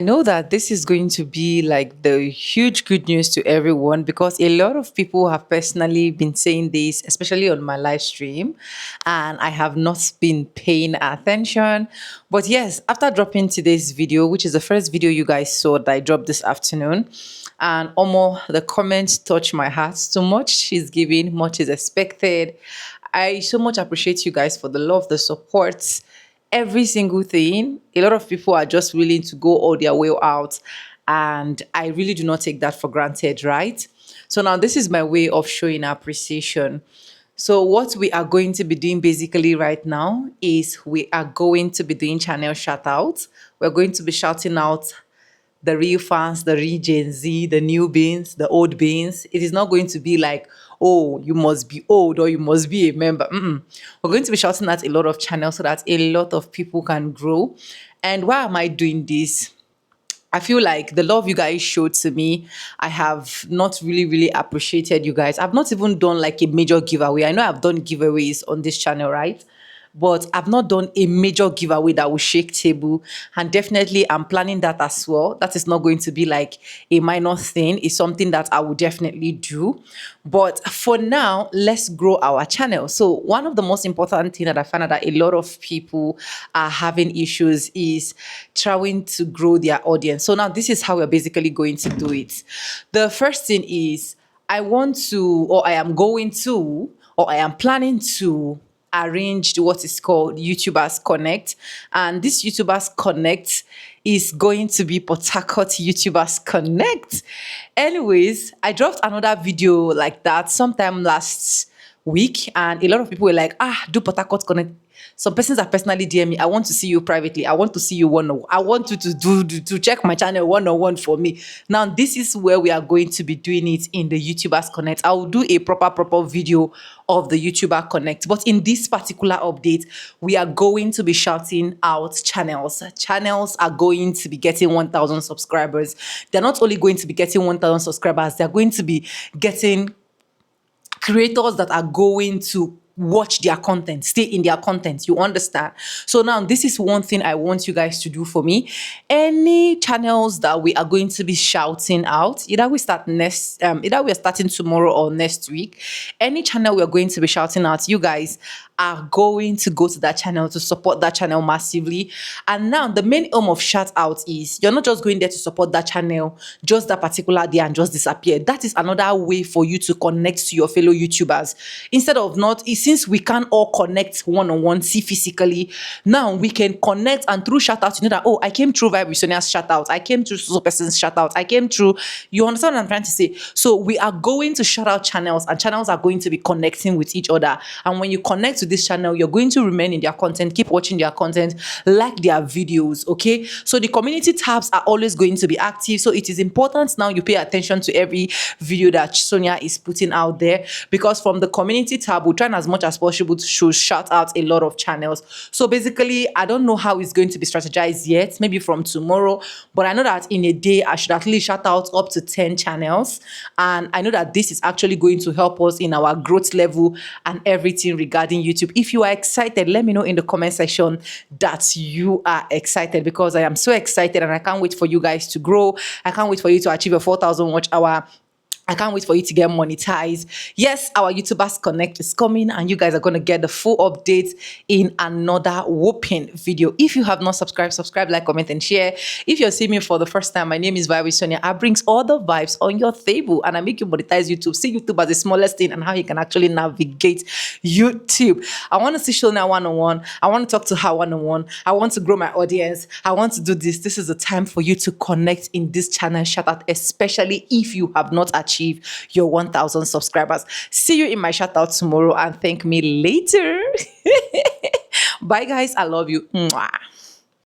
I know that this is going to be like the huge good news to everyone because a lot of people have personally been saying this, especially on my live stream, and I have not been paying attention. But yes, after dropping today's video, which is the first video you guys saw that I dropped this afternoon, and Omo, the comments touch my heart so much. She's giving, much is expected. I so much appreciate you guys for the love, the support, every single thing. A lot of people are just willing to go all their way out. And I really do not take that for granted, right? So now this is my way of showing appreciation. So what we are going to be doing basically right now is we are going to be doing channel shout outs. We're going to be shouting out the real fans, the real Gen Z, the new beans, the old beans. It is not going to be like, oh, you must be old or you must be a member. Mm-mm. We're going to be shouting at a lot of channels so that a lot of people can grow. And why am I doing this? I feel like the love you guys showed to me, I have not really appreciated you guys. I've not even done like a major giveaway. I know I've done giveaways on this channel, right? But I've not done a major giveaway that will shake table. And definitely I'm planning that as well. That is not going to be like a minor thing. It's something that I will definitely do. But for now, let's grow our channel. So one of the most important thing that I found out that a lot of people are having issues is trying to grow their audience. So now this is how we're basically going to do it. The first thing is I want to, or I am going to, or I am planning to arranged what is called YouTubers Connect. And this YouTubers Connect is going to be Port Harcourt YouTubers Connect. Anyways, I dropped another video like that sometime last week, and a lot of people were like, do Port Harcourt Connect. Some persons have personally DM me, I want to see you privately. I want to see you one on one. I want you to check my channel one on one for me. Now, this is where we are going to be doing it in the YouTubers Connect. I will do a proper video of the YouTuber Connect. But in this particular update, we are going to be shouting out channels. Channels are going to be getting 1,000 subscribers. They're not only going to be getting 1,000 subscribers, they're going to be getting creators that are going to watch their content, stay in their content. You understand? So now this is one thing I want you guys to do for me. Any channels that we are going to be shouting out, either we are starting tomorrow or next week. Any channel we are going to be shouting out, you guys are going to go to that channel to support that channel massively. And now the main aim of shout out is you're not just going there to support that channel just that particular day and just disappear. That is another way for you to connect to your fellow YouTubers. Instead of not, since we can't all connect one-on-one, see physically, now we can connect, and through shout out, you know that, oh, I came through Vibe with Sonia's shout out, I came through so person's shout out, I came through, you understand what I'm trying to say? So we are going to shout out channels, and channels are going to be connecting with each other. And when you connect to this channel, you're going to remain in their content, keep watching their content, like their videos, okay? So the community tabs are always going to be active. So it is important now you pay attention to every video that Sonia is putting out there, because from the community tab, we're trying as much as possible to shout out a lot of channels. So basically, I don't know how it's going to be strategized yet, maybe from tomorrow, but I know that in a day, I should at least shout out up to 10 channels. And I know that this is actually going to help us in our growth level and everything regarding YouTube. If you are excited, let me know in the comment section that you are excited, because I am so excited and I can't wait for you guys to grow. I can't wait for you to achieve a 4,000 watch hour. I can't wait for you to get monetized. Yes, our YouTubers Connect is coming, and you guys are going to get the full updates in another whooping video. If you have not subscribed, subscribe, like, comment, and share. If you're seeing me for the first time, my name is Vibe with Sonia. I brings all the vibes on your table, and I make you monetize YouTube. See YouTube as the smallest thing and how you can actually navigate YouTube. I want to see Shona one-on-one. I want to talk to her one-on-one. I want to grow my audience. I want to do this. This is the time for you to connect in this channel shout out, especially if you have not achieved your 1,000 subscribers. See you in my shout out tomorrow, and thank me later. Bye guys, I love you. Mwah.